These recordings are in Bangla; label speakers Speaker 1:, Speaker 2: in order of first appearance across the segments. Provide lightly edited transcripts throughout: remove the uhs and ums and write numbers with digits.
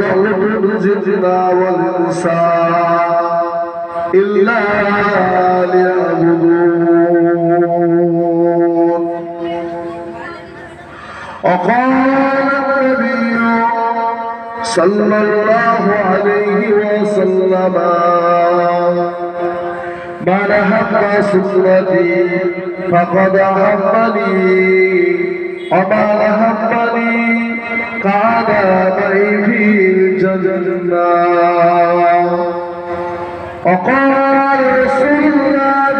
Speaker 1: خلقت الجن والإنس إلا ليعبدون وقال النبي صلى الله عليه وسلم من أحب سنتي فقد أحبني ومن أحبني كان معي في الجنة وقال رسول الله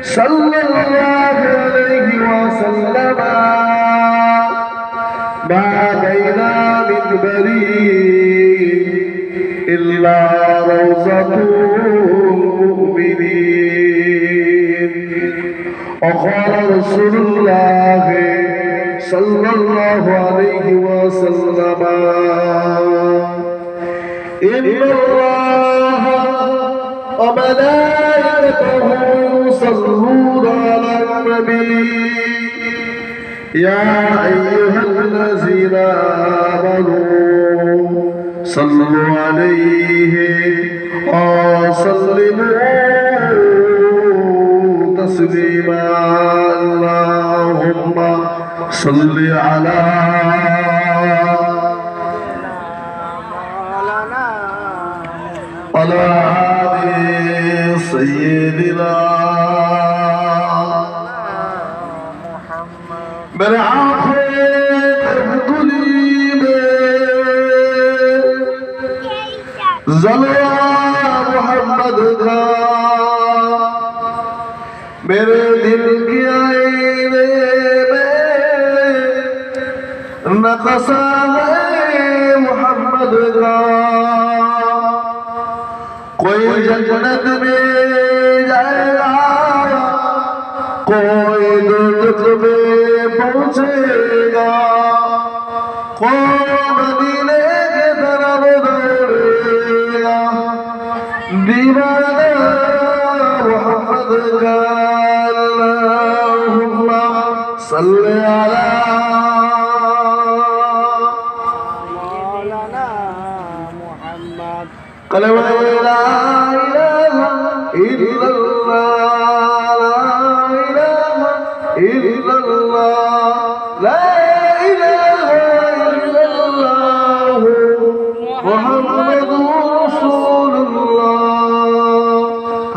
Speaker 1: صلى الله عليه وسلم ما بين منبري إلا روضة المؤمنين وقال رسول الله صلى الله عليه وسلم إن الله وملائكته يصلون على النبي يا أيها الذين آمنوا صلوا عليه وسلموا تسليما اللهم صل على سيدنا मेरे आँखों जलवा मोहम्मद का मेरे दिल की आईने में नक्शा है मोहम्मद का कोई जन्नत में जाएगा कोई दोजख में पहुंचेगा कोई मदीने के तरफ दौड़ेगा दीवाना मोहम्मद का अल्लाहुम्मा सल्ली अला मौलाना मुहम्मद कलमा ला इलाहा इल्लल्लाह ला इलाहा इल्लल्लाह मुहम्मदुर रसूलुल्लाह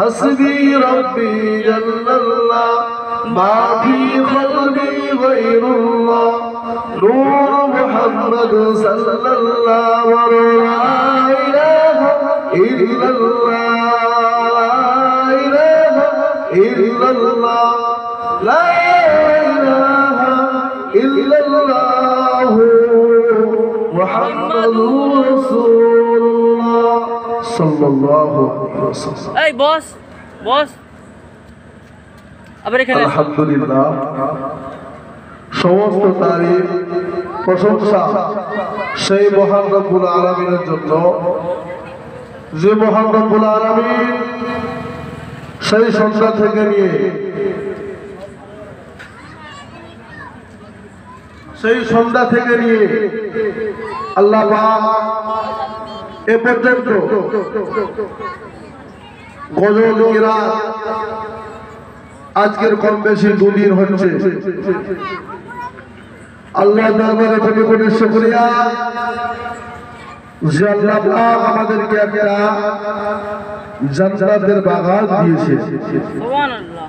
Speaker 1: हस्बी रब्बी जल्लल्लाह मा फी क़ल्बी गैरुल्लाह नूर मुहम्मद सल्लल्लाहु ला इलाहा इल्लल्लाह ला इलाहा इल्लल्लाह ला इलाहा इल्लल्लाह मुहम्मदुर रसूलुल्लाह सल्लल्लाहु अलैहि वसल्लम।
Speaker 2: এই বস আবার এখানে
Speaker 1: আলহামদুলিল্লাহ সমস্ত তারিফ প্রশংসা সেই মহান রব্বুল আলামিনের জন্য যে মহান রব্বুল আলামিন সেই সন্ধ্যা থেকে নিয়ে আল্লাহ পাক এ পর্যন্ত গজল কিরাত আজকের কম বেশি 2 দিন হচ্ছে। আল্লাহ দরবারে কোটি কোটি শুকরিয়া যে আল্লাহ পাক আমাদেরকে একটা জান্নাতের বাগান দিয়েছে। সুবহানাল্লাহ।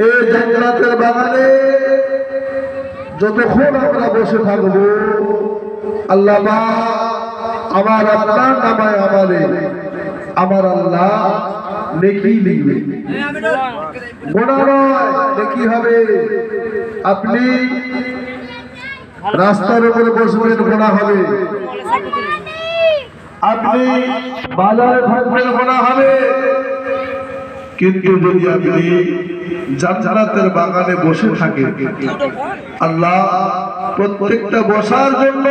Speaker 1: এই জান্নাতের বাগানে যতক্ষণ আমরা বসে থাকবো আল্লাহ পাক আমার আপনার নামায় আমার আল্লাহ নেকি লিখবে, গুনাহ নয় নেকি হবে। আপনি রাস্তার উপরে বসবেন গুনাহ হবে, আপনি বাজারে থাকবেন গুনাহ হবে, কিন্তু যদি আপনি জান্নাতের বাগানে বসে থাকেন আল্লাহ প্রত্যেকটা বসার জন্য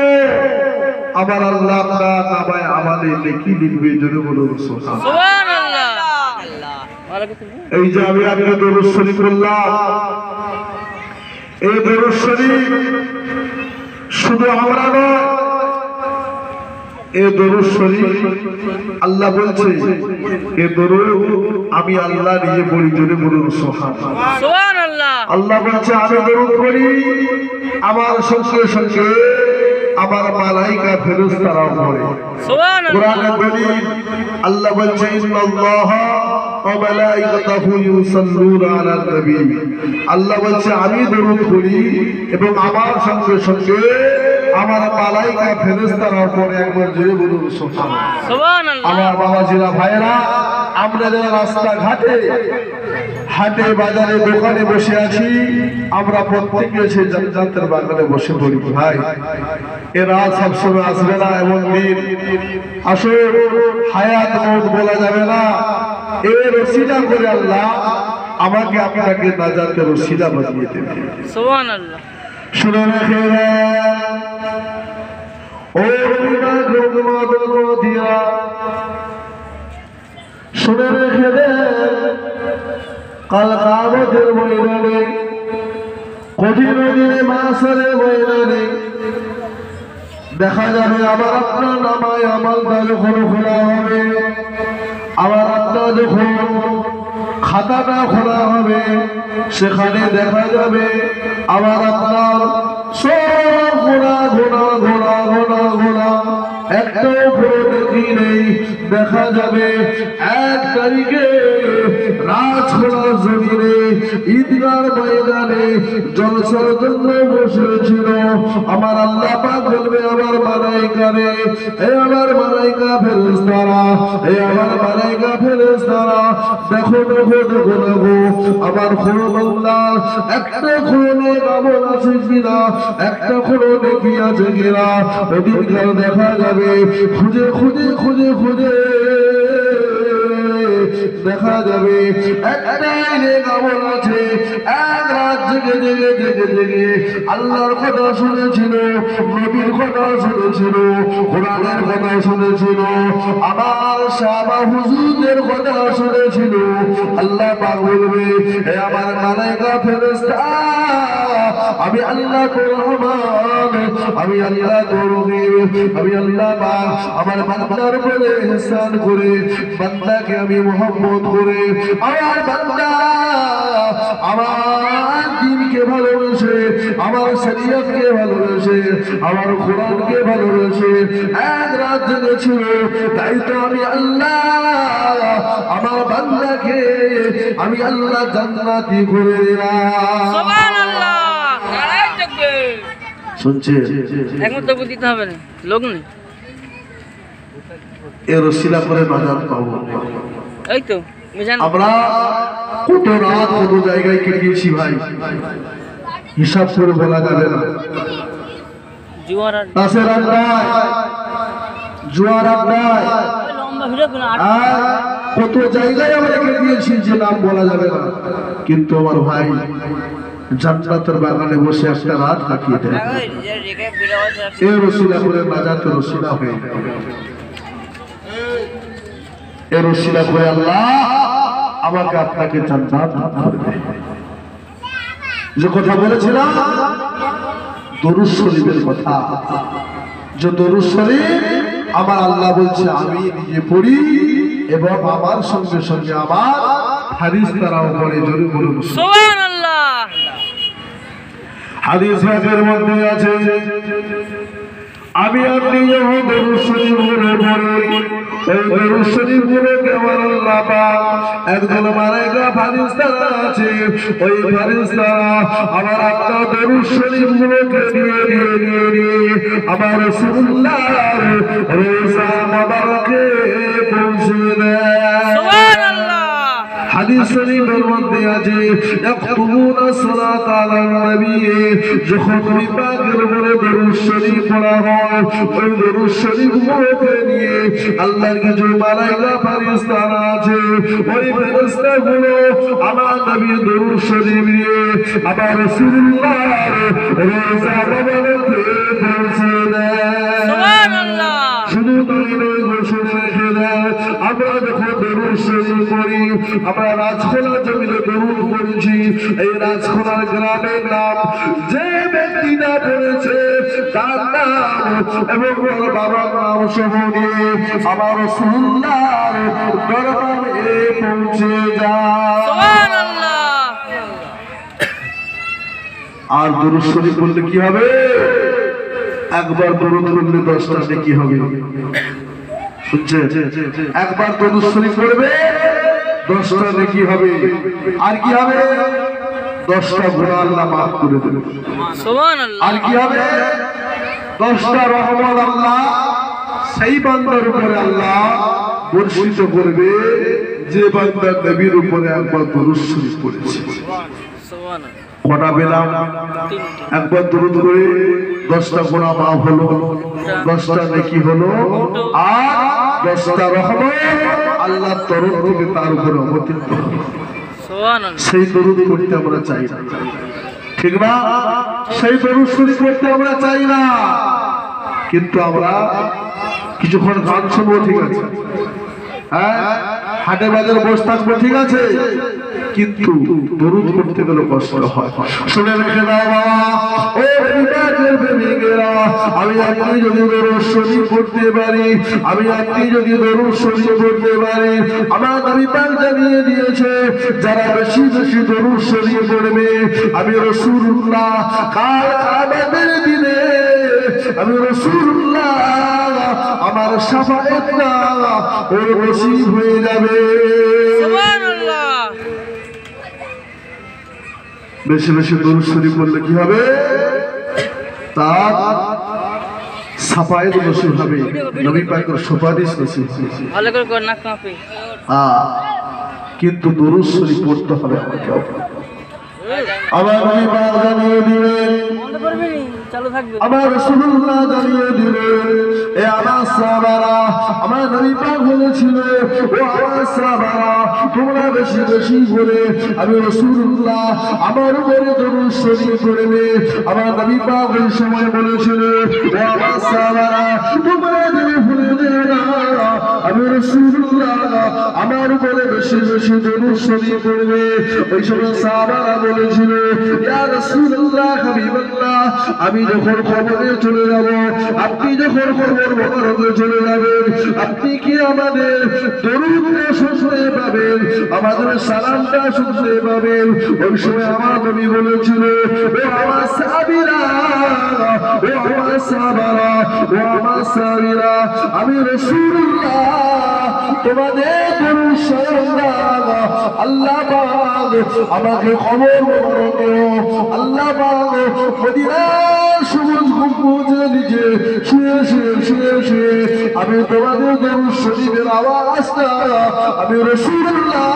Speaker 1: আমার আল্লাহ আপনার নামায় আমালে নেকি লিখবে। জোরে বলুন সুবহানাল্লাহ। এই যে আমি আপনাকে দরুদ শরীফ বললাম, এই দরুদ শরীফ শুধু আমরা নয় এ দরুদ শরীফ আল্লাহ বলছে এ দরুদ আমি আল্লাহ নিজে পড়ি, জোরে বলুন সুবহানাল্লাহ। আল্লাহ বলছে আমি দরুদ পড়ি, আমার সঙ্গে সঙ্গে আমার মালাইকা ফেরেশতারাও পড়ে। সুবহানাল্লাহ। কোরআনে দলিল আল্লাহ বলছে ইন্নাল্লাহা ওয়া মালাইকাতাহু ইউসাল্লুনা আলান নবী। আল্লাহ বলছে আমি দরুদ পড়ি এবং আমার সঙ্গে সঙ্গে আমার মালাইকা ফেরেশতারাও পড়ে। একবার জোরে বলুন সুবহানাল্লাহ। আমার বাবাজিরা ভাইরা, আমরা যারা রাস্তা ঘাটে হাটে বাজারে দোকানে বসে আছি, আমরা প্রত্যেকে এসে জান্নাতের বাগানে বসে পড়ি। ভাই এরা সবসময় আসবে না, এমন দিন আসলে হায়াত মউত বলা যাবে না। এর ওসিলা করে আল্লাহ আমাকে আপনাকে নাজাতের ওসিলা বানিয়ে দেবে। সুবহানাল্লাহ। শুনে রাখেন ও দিয়া, শুনে রেখে দেন কাল কিয়ামতের ময়দানে, কঠিন দিনে মাহশারের ময়দানে দেখা যাবে আমার আপনার নামায় আমলটা যখন খোলা হবে, আমার আপনার যখন খাতাটা খোলা হবে, সেখানে দেখা যাবে আমার আপনার সব গোনা গোনা গোনা গোনা গোনা একটাও করে দেখি নেই। দেখা যাবে 1 তারিখে রাজখোলা জমিনে ঈদগার ময়দানে জলসার জন্য বসেছিল আমার আল্লাহ পাক বলবে আমার মালাইকা রে, হে আমার মালাইকা ফেরেশতারা, হে আমার মালাইকা ফেরেশতারা, দেখো দেখো দেখো দেখো আমার কোনো বান্দা একটা খুনে আমল আছে কিনা, একটা খুনে নেকি আছে কিনা। ওদিনকার দেখা যাবে খুঁজে খুঁজে খুঁজে খুঁজে দেখা যাবে একটাই নেক আমল আছে। এক রাত জেগে জেগে জেগে জেগে আল্লাহর কথা শুনেছিল, নবীর কথা শুনেছিল, কোরআনের কথা শুনেছিল, আমার সাহাবা হুজুরদের কথা শুনেছিল। আল্লাহ পাক বলবে হে আমার মালাইকা ফেরেশতা, আমি আল্লাহ তোর রহমান, আমি আল্লাহ তোর রহিম, আমি আল্লাহ পাক আমার বান্দার উপরে ইহসান করে বান্দাকে আমি মহব্বত করে আমার বান্দা আমার দ্বীনকে ভালোবেসে, আমার শরীয়তকে ভালোবেসে, আমার কোরআনকে ভালোবেসে এক রাত জেগেছিল। তাই তো আমি আল্লাহ আমার বান্দাকে আমি আল্লাহ জান্নাতি করে দিলাম। সুবহানাল্লাহ। নারায়ে তাকবীর। শুনছে একমত তো দিতে হবে না, লোক নেই এর ওসিলা করে নাজাত পাবো। এই তো আমরা কত রাত কত জায়গায় কেটেছি ভাই, হিসাব করে বলা যাবে না। তাসের আড্ডায়, জুয়ার আড্ডায়, কত জায়গায় আমরা কেটেছি যে নাম বলা যাবে না। কিন্তু আমার ভাই জান্নাতের বাগানে বসে একটা রাত কাটিয়ে দেয়, এর ওসিলা করে নাজাতের ওসিলা হয়ে যায়। এর ওসিলা করে আল্লাহ আমাকে আপনাকে জান্নাত দান করবে। যে কথা বলেছিলাম দরুদ শরীফের কথা, যে দরুদ শরীফ আমার আল্লাহ বলছে আমি নিজে পড়ি এবং আমার সঙ্গে সঙ্গে আমার ফেরেশতারাও পড়ে। জোরে বলুন সুবহানাল্লাহ। হাদিসের মধ্যে আছে আমি আপনি যখন দরুদ শরীফ পড়ে এই দরুদ শরীফ গুলো আমার আল্লাহ পাক একজন মালাইকা ফেরেশতারা আছে, ওই ফেরেশতারা আমার আপনার দরুদ শরীফ গুলোকে নিয়ে আমার রাসূলুল্লাহর রওজা মুবারকে পৌঁছে দেয়। সুবহানাল্লাহ। হাদিস শরীফের মধ্যে আছে ইয়াকুতুনা সালাত আলান নবী, যখন নবী পাকের উপরে দরুদ শরীফ পড়া হয় ওই দরুদ শরীফ গুলোকে নিয়ে আল্লাহর কিছু মালাইকা ফেরেশতারা আছে, ওই ফেরেশতাগুলো আমার নবীর দরুদ শরীফ নিয়ে আমার রাসূলুল্লাহর রওজা মুবারকে পৌঁছে দেয়। সুবহানাল্লাহ। শুধু তাই নয়, ঘোষণা রেখে দেয় আমরা যখন দরুদ শরীফ পড়ি, আমরা রাজখোলা জমিনে দরুদ পড়েছি। এই রাজখোলার গ্রামের নাম যে ব্যক্তিটা পড়েছে, জান্নাত এবং ওর বাবার নাম সহ নিয়ে আমার রাসূলুল্লাহর দরবারে পৌঁছে যায়।
Speaker 2: সুবহানাল্লাহ।
Speaker 1: আর দুরূদ শরীফ বললে কি হবে? একবার দরুদ পড়লে 10টা নেকি হবে। শুনছেন? একবার দরুদ শরীফ পড়বে 10টা নেকি হবে। আর কি হবে? 10টা গুনাহ আল্লাহ maaf করে দেবে।
Speaker 2: সুবহানাল্লাহ।
Speaker 1: আর কি হবে? 10টা রহমত আল্লাহ সেই বান্দার উপরে আল্লাহ বর্ষিত করবে যে বান্দা নবীর উপরে একবার দরুদ শরীফ পড়েছে।
Speaker 2: সুবহানাল্লাহ।
Speaker 1: কটা পেলাম? একবার দরুদ করে 10টা গুনাহ maaf হলো, 10টা নেকি হলো, আর 10টা রহমত আল্লাহর তরফ থেকে তার উপরে অবতীর্ণ হলো।
Speaker 2: সুবহানাল্লাহ।
Speaker 1: সেই দরুদ করতে আমরা চাই না, ঠিক না? সেই দরুদ শরীফ করতে আমরা চাই না, কিন্তু আমরা কিছুক্ষণ গান শুনবো, ঠিক আছে, হ্যাঁ, হাটে বাজারে বসে থাকবো, ঠিক আছে, কিন্তু দরুদ করতে গেলে কষ্ট হয়। শুনে রেখে দাও বাবা, ও বিবাদের প্রেমিকেরা, আমি আপনি যদি দরুদ শরীফ পড়তে পারি, আমি আপনি যদি দরুদ শরীফ পড়তে পারি, আমার নবী পাক জানিয়ে দিয়েছে যারা বেশি বেশি দরুদ শরীফ পড়বে আমি রাসূলুল্লাহ কাল কিয়ামতের দিনে আমি রাসূলুল্লাহ আমার শাফাআতটা ওর নসিব হয়ে যাবে।
Speaker 2: সুবহানাল্লাহ।
Speaker 1: বেশি বেশি দরুদ শরীফ পড়লে কি হবে? তার শাফাআত নসিব হবে, নবী পাকের সুপারিশ নসিব হবে।
Speaker 2: ভালো করে কর না কাঁপে।
Speaker 1: কিন্তু দরুদ শরীফ পড়তে হবে আমাকে। আমার নবী পাক জানিয়ে দিলেন,
Speaker 2: বন্ধ করবি নি, চালু থাকবে।
Speaker 1: আমার রাসূলুল্লাহ জানিয়ে দিলেন, এ আমার সাহাবারা, আমার নবী পাক বলেছিল, ও আমার সাহাবারা, তোমরা বেশি বেশি করে আমি রাসূলুল্লাহ আমার উপরে দরুদ শরীফ পড়বে। আমার নবী পাক ওই সময় বলেছিল, ও আমার সাহাবারা, তোমরা যদি ভুলে যেও না আমি রাসূলুল্লাহ আমার উপরে বেশি বেশি দরুদ শরীফ পড়বে। ওই সময় সাহাবারা বলেছিল, ইয়া রাসূলুল্লাহ হাবিবাল্লাহ, আমি যখন কবরে চলে যাব, আপনি যখন কবর মোবারকে চলে যাবেন, আপনি কি আমাদের দরুদটা শুনতে পাবেন, আমাদের সালামটা শুনতে পাবেন? ওই সময় আমার নবী বলেছিল, ও আমার সাহাবীরা, ও আমার সাহাবারা, ও আমার সাহাবীরা, আমি রাসূলুল্লাহ তোমাদের দরুদ শরীফ আল্লাহ পাক আমাকে কবর মোবারকে আল্লাহ পাক মদিনার সবুজ গম্বুজের নিচে শুয়ে শুয়ে শুয়ে শুয়ে আমি তোমাদের দরুদ শরীফের আওয়াজটা আমি রাসূলুল্লাহ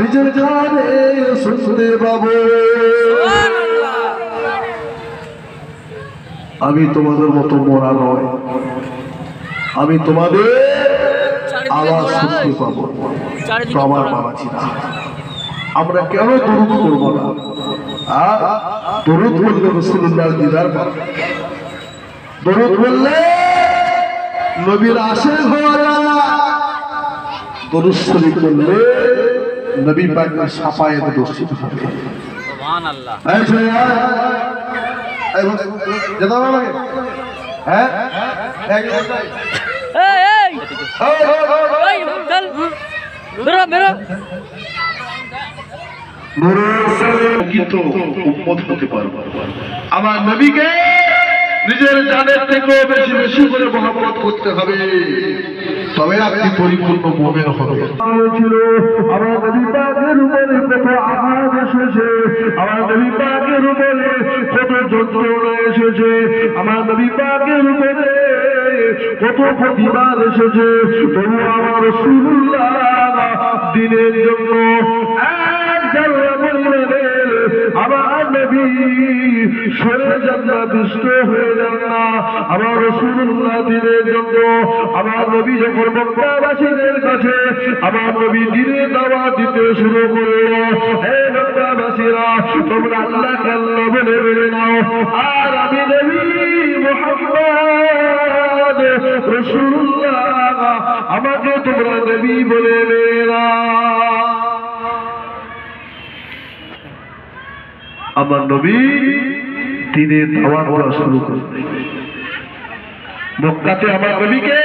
Speaker 1: নিজের কানে শুনতে পাবো।
Speaker 2: সুবহানাল্লাহ।
Speaker 1: আমি তোমাদের মতো মোরা নয়, আমি তোমাদের আওয়াজ শুনতে পাবো। তো আমার বাবাজি না, আমরা কেন দরুদ করবো না? দরুদ বললে রাসূলুল্লাহর দিদার পাবো, দরুদ বললে নবীর আশিক হওয়া যায়, দরুদ শরীফ বললে নবী পাকের শাফায়াত নসিব হবে।
Speaker 2: সুবহানাল্লাহ।
Speaker 1: এই শুনে এই যেতে হবে নাকি? হ্যাঁ
Speaker 2: এই এই ওই চল বেরো বেরো।
Speaker 1: কিন্তু উম্মত হতে পারবো, আমার নবীকে নিজের জানের থেকেও বেশি বেশি করে মহব্বত করতে হবে, তবে আপনি পরিপূর্ণ মুমিন হবেন। আমার নবী পাকের উপরে কত আঘাত এসেছে, আমার নবী পাকের উপরে কত যন্ত্রণা এসেছে, আমার নবী পাকের উপরে কত প্রতিবাদ এসেছে, তবু আমার রাসূলুল্লাহ দিনের জন্য এক জায়গা বললেন আমার নবী সরে যান না, দুষ্ট হয়ে যান না। আমার রাসূলুল্লাহ দিনের জন্য আমার নবী যখন মক্কাবাসীদের কাছে আমার নবী দিনের দাওয়াত দিতে শুরু করলো, হে মক্কাবাসীরা, তোমরা আল্লাহকে আল্লাহ বলে মেনে নাও, আর আমি নবী মুহাম্মদ রাসূলুল্লাহ আমাকে তোমরা নবী বলে মেনে নাও। আমার নবী দিনের দাওয়াত দেওয়া শুরু করতে। মক্কাতে আমার নবীকে